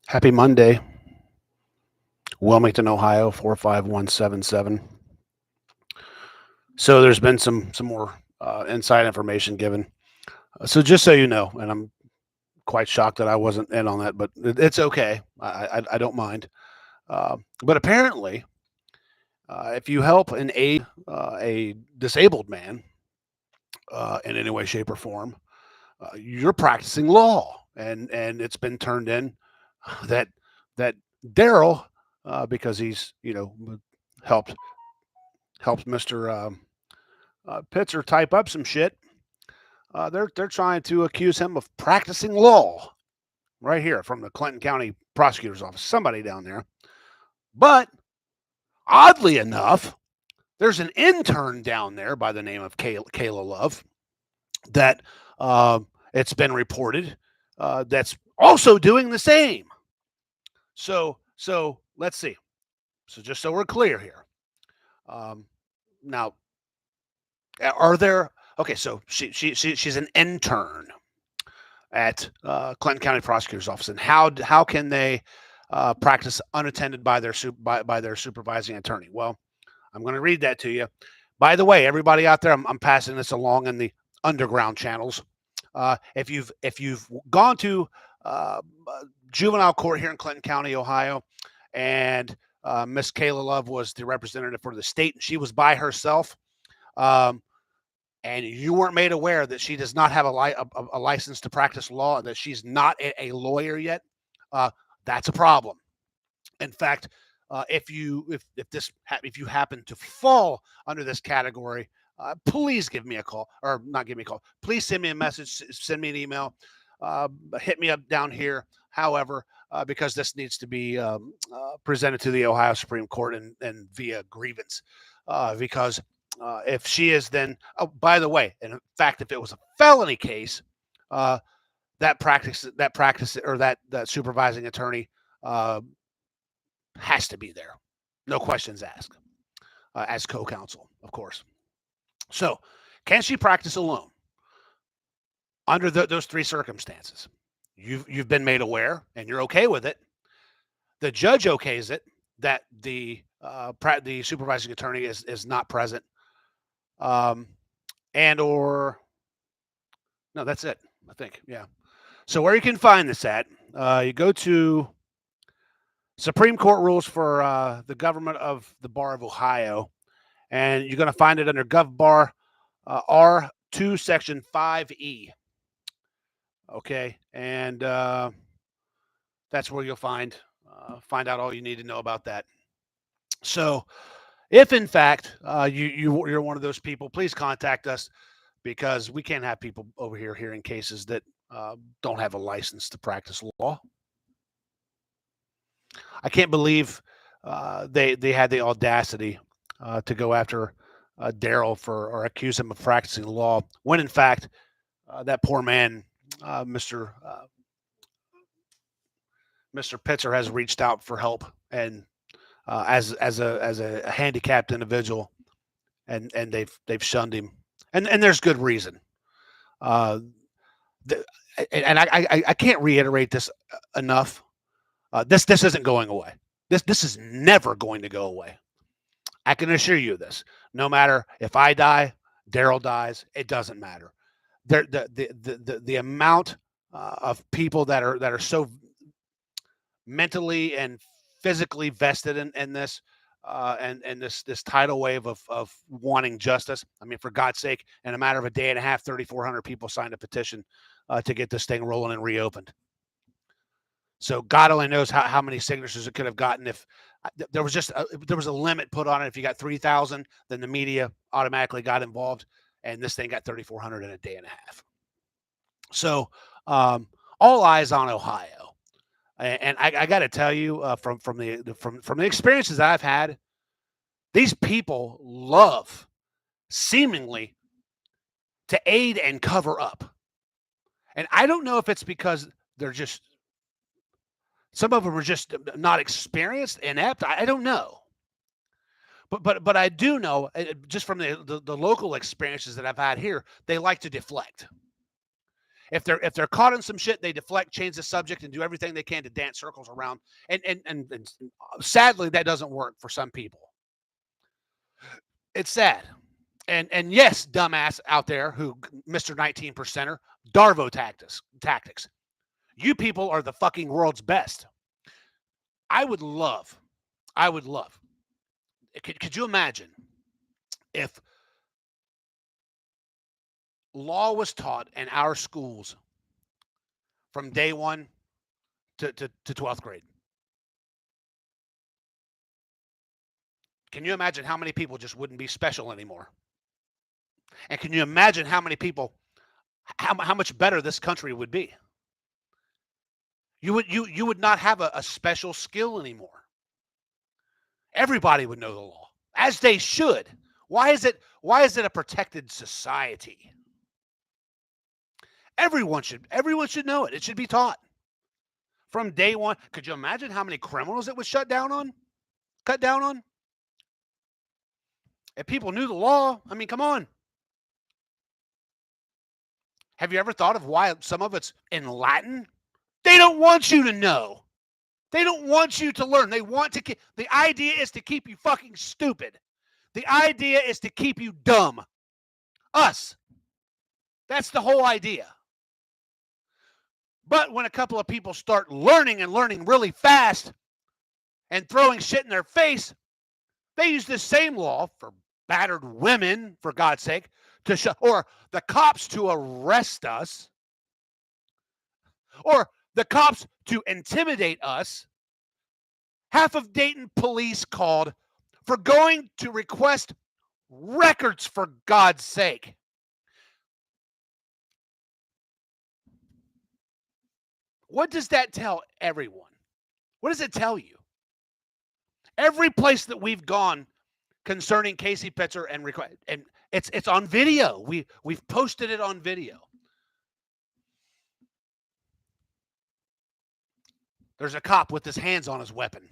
Happy Monday, Wilmington, Ohio 45177. So there's been some more inside information given. So just so you know, and I'm quite shocked that I wasn't in on that, but it's okay. I don't mind. But apparently, if you help and aid a disabled man in any way, shape, or form, you're practicing law, and it's been turned in that that Daryl, because he's helped helped Mister Pitzer type up some shit. They're trying to accuse him of practicing law right here from the Clinton County Prosecutor's Office. Somebody down there, but oddly enough, there's an intern down there by the name of Kayla Love that it's been reported that's also doing the same. So let's see. So just so we're clear here, now are there? Okay, so she's an intern at Clinton County Prosecutor's Office, and how can they practice unattended by by their supervising attorney? Well, I'm going to read that to you. By the way, everybody out there, I'm passing this along in the underground channels. If you've gone to juvenile court here in Clinton County, Ohio, and Miss Kayla Love was the representative for the state, and she was by herself. And you weren't made aware that she does not have a license to practice law, that she's not a lawyer yet, that's a problem. In fact, if you happen to fall under this category, please give me a call, or not give me a call. Please send me a message, send me an email, hit me up down here. However, because this needs to be presented to the Ohio Supreme Court and via grievance, because if she is then, oh, by the way, and in fact, if it was a felony case, that supervising attorney has to be there, no questions asked, as co-counsel, of course. So, can she practice alone under those three circumstances? You've been made aware, and you're okay with it. The judge okays it that the supervising attorney is not present. And or no, that's it, I think. Yeah. So where you can find this at, you go to Supreme Court rules for the government of the Bar of Ohio, and you're going to find it under Gov Bar R2 Section 5E. Okay, and that's where you'll find out all you need to know about that. So, if in fact you're one of those people, please contact us, because we can't have people over here hearing cases that don't have a license to practice law. I can't believe they had the audacity to go after Daryl or accuse him of practicing law, when in fact that poor man, Mr. Pitzer, has reached out for help, and as a handicapped individual, and they've shunned him, and there's good reason. And I can't reiterate this enough. This isn't going away. This is never going to go away. I can assure you this. No matter if I die, Daryl dies, it doesn't matter. The amount of people that are so mentally and physically vested in this, and this tidal wave of wanting justice. I mean, for God's sake, in a matter of a day and a half, 3,400 people signed a petition to get this thing rolling and reopened. So God only knows how many signatures it could have gotten if there was a limit put on it. If you got 3,000, then the media automatically got involved, and this thing got 3,400 in a day and a half. So all eyes on Ohio. And I got to tell you, from the experiences that I've had, these people love seemingly to aid and cover up. And I don't know if it's because some of them are just not experienced, inept. I don't know. But I do know, just from the local experiences that I've had here, they like to deflect. If they're caught in some shit, they deflect, change the subject, and do everything they can to dance circles around. And sadly, that doesn't work for some people. It's sad. And yes, dumbass out there who Mr. 19%er, Darvo tactics. You people are the fucking world's best. I would love. Could you imagine if law was taught in our schools from day 1 to 12th grade? Can you imagine how many people just wouldn't be special anymore? And can you imagine how many people, how much better this country would be? You would not have a special skill anymore. Everybody would know the law, as they should. Why is it a protected society? Everyone should know it. It should be taught from day 1. Could you imagine how many criminals it was cut down on? If people knew the law, I mean, come on. Have you ever thought of why some of it's in Latin? They don't want you to know. They don't want you to learn. They want to the idea is to keep you fucking stupid. The idea is to keep you dumb. Us. That's the whole idea. But when a couple of people start learning really fast and throwing shit in their face, they use this same law for battered women, for God's sake, to show, or the cops to arrest us, or the cops to intimidate us. Half of Dayton police called for going to request records, for God's sake. What does that tell everyone? What does it tell you? Every place that we've gone concerning Casey Pitzer and it's on video. We've posted it on video. There's a cop with his hands on his weapon.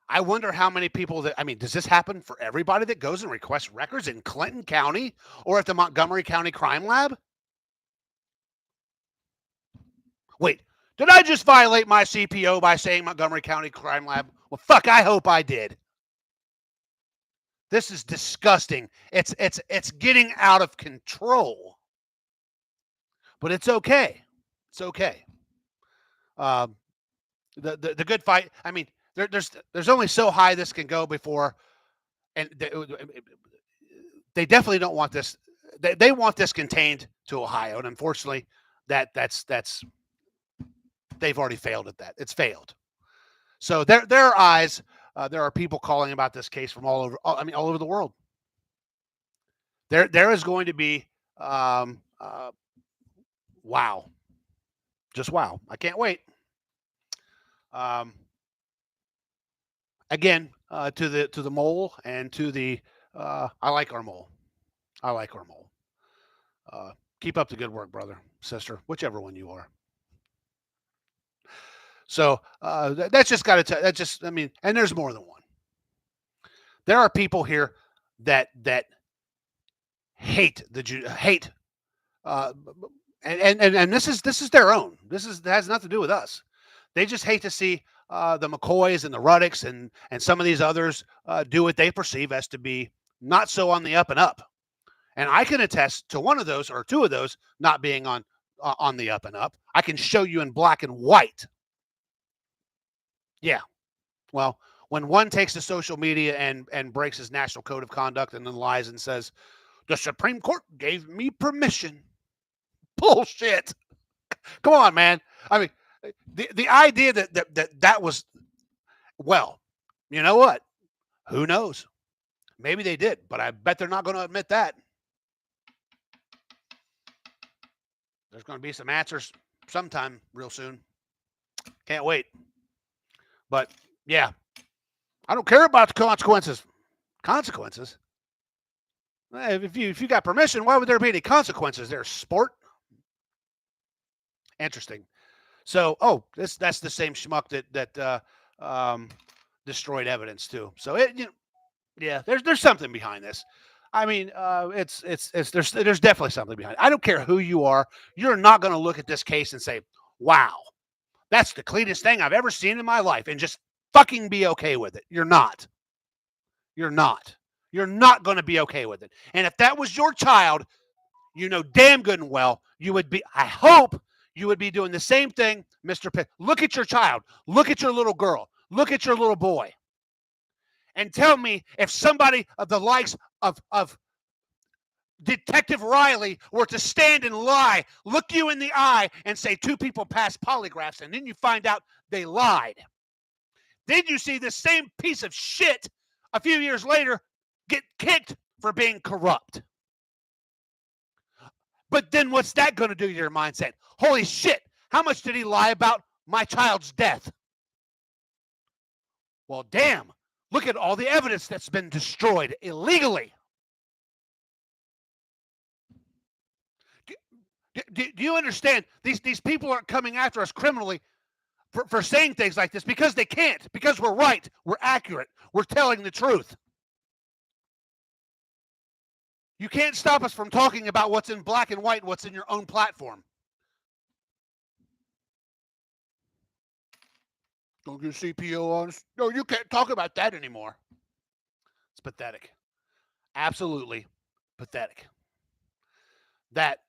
I wonder how many people does this happen for everybody that goes and requests records in Clinton County or at the Montgomery County Crime Lab? Wait, did I just violate my CPO by saying Montgomery County Crime Lab? Well, fuck, I hope I did. This is disgusting. It's getting out of control. But it's okay. It's okay. The good fight. I mean, there's only so high this can go before, and they definitely don't want this. They want this contained to Ohio, and unfortunately, that's they've already failed at that. It's failed. So their eyes. There are people calling about this case from all over the world. There is going to be wow, just wow. I can't wait. Again, to the mole and to the I like our mole. Keep up the good work, brother, sister, whichever one you are. So that's just got to. And there's more than one. There are people here that hate and this is their own. This has nothing to do with us. They just hate to see the McCoys and the Ruddicks and some of these others do what they perceive as to be not so on the up and up. And I can attest to one of those or two of those not being on the up and up. I can show you in black and white. Yeah. Well, when one takes to social media and breaks his national code of conduct and then lies and says, the Supreme Court gave me permission. Bullshit. Come on, man. I mean, the idea that was, well, you know what? Who knows? Maybe they did, but I bet they're not going to admit that. There's going to be some answers sometime real soon. Can't wait. But yeah, I don't care about the consequences. Consequences? If you got permission, why would there be any consequences there, sport? Interesting. So, that's the same schmuck that destroyed evidence too. So there's something behind this. I mean, there's definitely something behind it. I don't care who you are. You're not going to look at this case and say, "Wow, that's the cleanest thing I've ever seen in my life," and just fucking be okay with it. You're not. You're not. You're not going to be okay with it. And if that was your child, you know damn good and well you would be. I hope you would be doing the same thing, Mr. Pitt. Look at your child. Look at your little girl. Look at your little boy. And tell me if somebody of the likes of Detective Riley were to stand and lie, look you in the eye and say two people passed polygraphs, and then you find out they lied. Then you see this same piece of shit a few years later get kicked for being corrupt. But then what's that going to do to your mindset? Holy shit, how much did he lie about my child's death? Well, damn, look at all the evidence that's been destroyed illegally. Do you understand? These people aren't coming after us criminally for saying things like this because they can't, because we're right, we're accurate, we're telling the truth. You can't stop us from talking about what's in black and white, what's in your own platform. Don't get CPO on us. No, you can't talk about that anymore. It's pathetic. Absolutely pathetic. That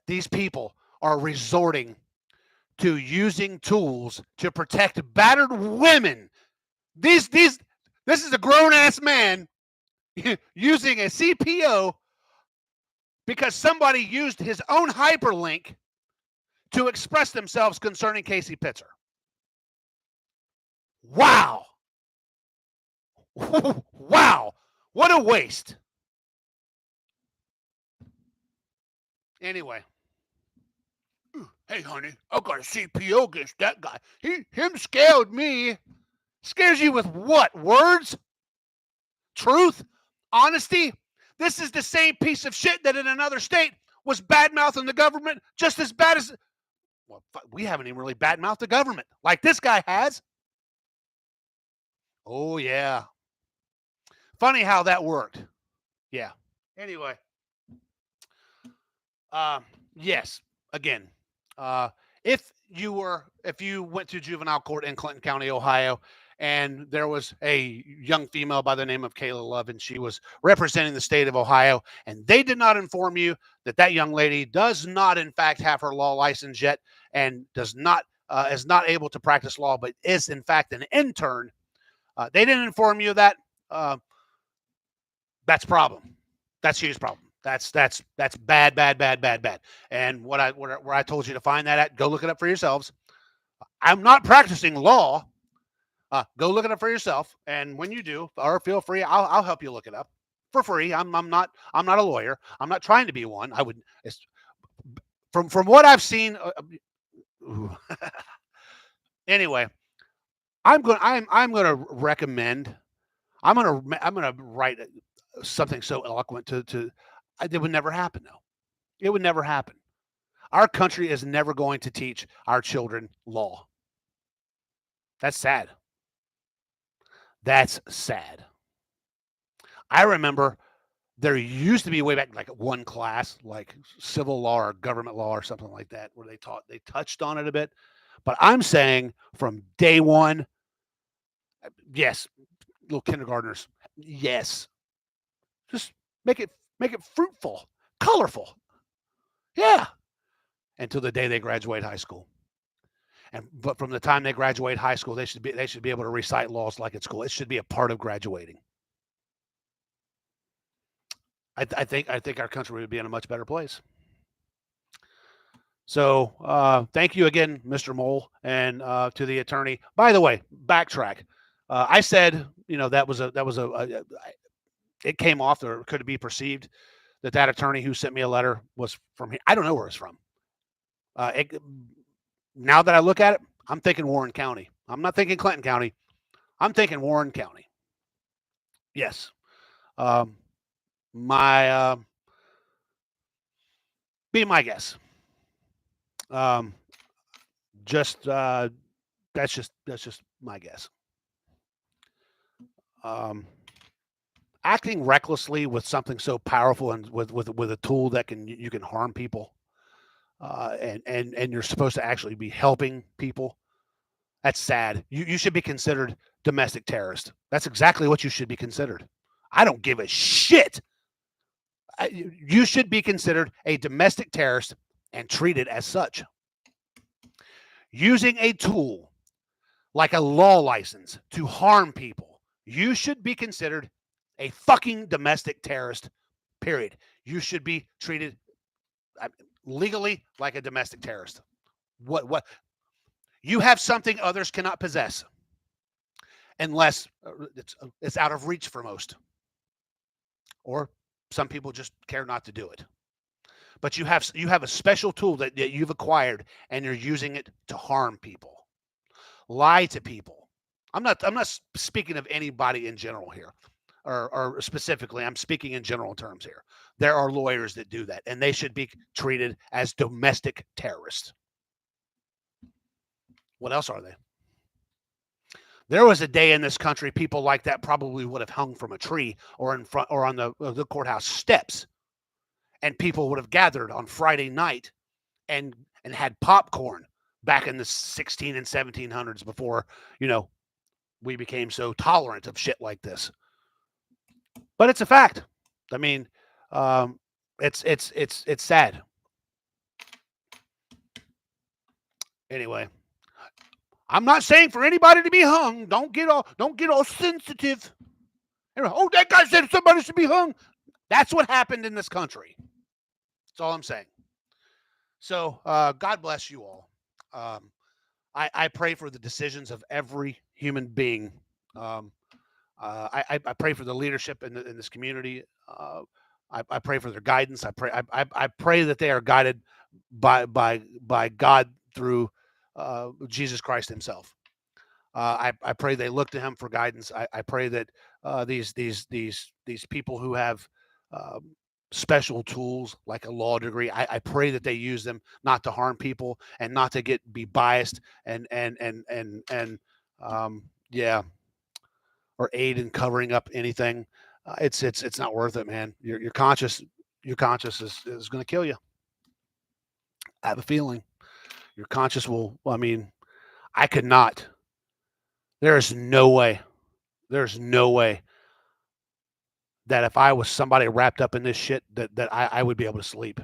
these people are resorting to using tools to protect battered women. This is a grown-ass man using a CPO because somebody used his own hyperlink to express themselves concerning Casey Pitzer. Wow. Wow. What a waste. Anyway. Hey, honey, I got a CPO against that guy. Him scared me. Scares you with what? Words? Truth? Honesty? This is the same piece of shit that in another state was bad-mouthing the government just as bad as... Well, we haven't even really bad-mouthed the government like this guy has. Oh, yeah. Funny how that worked. Yeah. Anyway. Yes. Again, if you went to juvenile court in Clinton County, Ohio, and there was a young female by the name of Kayla Love, and she was representing the state of Ohio, and they did not inform you that that young lady does not, in fact, have her law license yet, and is not able to practice law, but is in fact an intern. They didn't inform you of that. That's a problem. That's a huge problem. That's bad, bad, bad, bad, bad. And where I told you to find that at, go look it up for yourselves. I'm not practicing law. Go look it up for yourself. And when you do, or feel free, I'll help you look it up for free. I'm not a lawyer. I'm not trying to be one. I would, from what I've seen. Anyway, I'm gonna recommend. I'm gonna write something so eloquent to it would never happen though. It would never happen. Our country is never going to teach our children law. That's sad. That's sad. I remember there used to be way back like one class, like civil law or government law or something like that, where they touched on it a bit. But I'm saying from day one, yes, little kindergartners, yes. Just make it fruitful, colorful. Yeah. Until the day they graduate high school. But from the time they graduate high school, they should be able to recite laws like at school. It should be a part of graduating. I think our country would be in a much better place. So thank you again, Mr. Mole, and to the attorney. By the way, backtrack. I said, that was it came off, or could it be perceived that attorney who sent me a letter was from here. I don't know where it's from. Now that I look at it, I'm thinking Warren County. I'm not thinking Clinton County. I'm thinking Warren County. Yes. Be my guess. That's just my guess. acting recklessly with something so powerful and with a tool that you can harm people, and you're supposed to actually be helping people. That's sad. You should be considered domestic terrorist. That's exactly what you should be considered. I don't give a shit. You should be considered a domestic terrorist and treated as such. Using a tool like a law license to harm people, you should be considered a fucking domestic terrorist, period. You should be treated legally like a domestic terrorist. What? You have something others cannot possess unless it's out of reach for most, or some people just care not to do it. But you have a special tool that you've acquired, and you're using it to harm people, lie to people. I'm not speaking of anybody in general here, or specifically. I'm speaking in general terms here. There are lawyers that do that, and they should be treated as domestic terrorists. What else are they? There was a day in this country people like that probably would have hung from a tree or in front or on the courthouse steps, and people would have gathered on Friday night and had popcorn back in the 16 and 1700s before, we became so tolerant of shit like this. But it's a fact. I mean, it's sad. Anyway, I'm not saying for anybody to be hung. Don't get all sensitive. Oh, that guy said somebody should be hung. That's what happened in this country. That's all I'm saying. So God bless you all. I pray for the decisions of every human being. I pray for the leadership in this community. I pray for their guidance. I pray that they are guided by God through Jesus Christ Himself. I pray they look to Him for guidance. I pray that these people who have special tools like a law degree, I pray that they use them not to harm people and not to be biased and yeah, or aid in covering up anything. It's not worth it, man. Your conscience is going to kill you. I have a feeling your conscience will. I mean, I could not. There is no way. There's no way that if I was somebody wrapped up in this shit, that I would be able to sleep,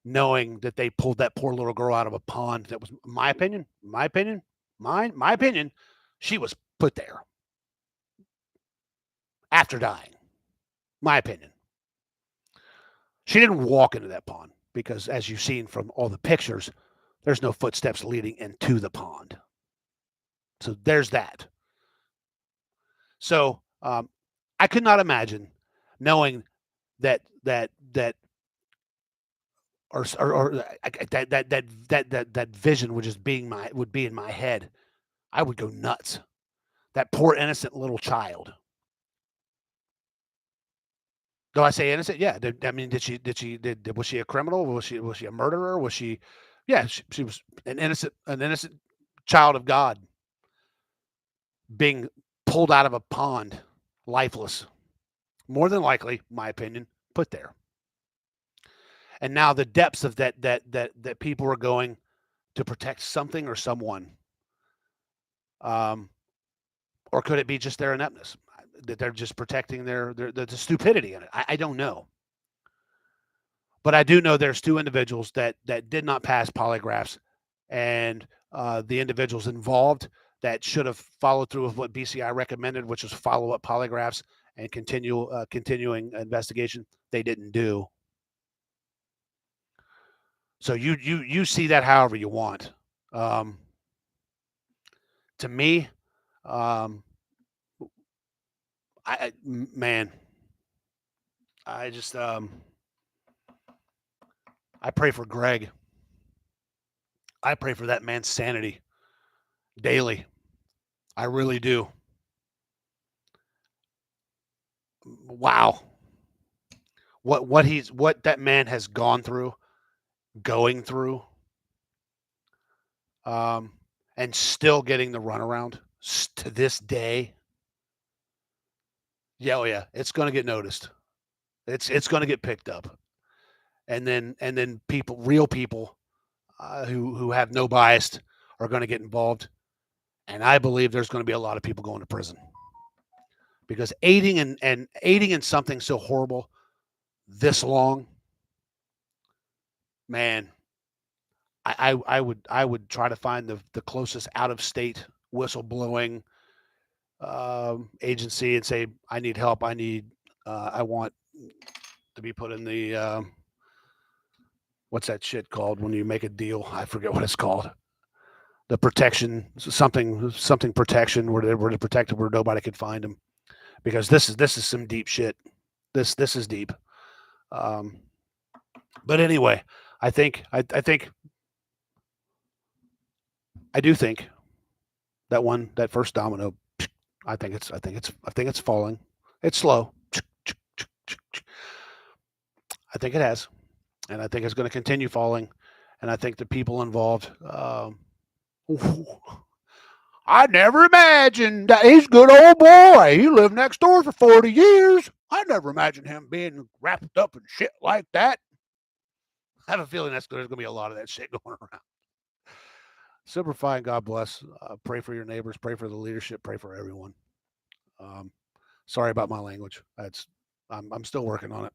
knowing that they pulled that poor little girl out of a pond. That was my opinion. My opinion. She was put there after dying. My opinion. She didn't walk into that pond because, as you've seen from all the pictures, there's no footsteps leading into the pond. So there's that. So I could not imagine knowing that or that vision would be in my head. I would go nuts. That poor innocent little child. Do I say innocent? Yeah. Was she a criminal? Was she a murderer? Was she? Yeah, she was an innocent child of God being pulled out of a pond, lifeless. More than likely, my opinion, put there. And now the depths of that people are going to protect something or someone. Or could it be just their ineptness? That they're just protecting the stupidity in it. I don't know. But I do know there's two individuals that did not pass polygraphs, and the individuals involved that should have followed through with what BCI recommended, which was follow up polygraphs and continuing investigation. They didn't do. So you see that however you want. To me, man, I just I pray for Greg. I pray for that man's sanity daily. I really do. Wow. What that man has gone through, going through, and still getting the runaround to this day. Yeah, oh yeah, it's going to get noticed. It's going to get picked up, and then people, real people, who have no bias, are going to get involved, and I believe there's going to be a lot of people going to prison because aiding in something so horrible this long, man. I would try to find the closest out of state whistleblowing agency and say I need help. I want to be put in the what's that shit called when you make a deal? I forget what it's called. The protection, something protection where they're protected where nobody could find them, because this is some deep shit. This is deep. Um, but anyway, I do think that first domino, I think it's falling. It's slow. I think it has, and I think it's going to continue falling. And I think the people involved. I never imagined that he's a good old boy. He lived next door for 40 years. I never imagined him being wrapped up in shit like that. I have a feeling there's going to be a lot of that shit going around. Super fine. God bless. Pray for your neighbors. Pray for the leadership. Pray for everyone. Um, sorry about my language. I'm still working on it.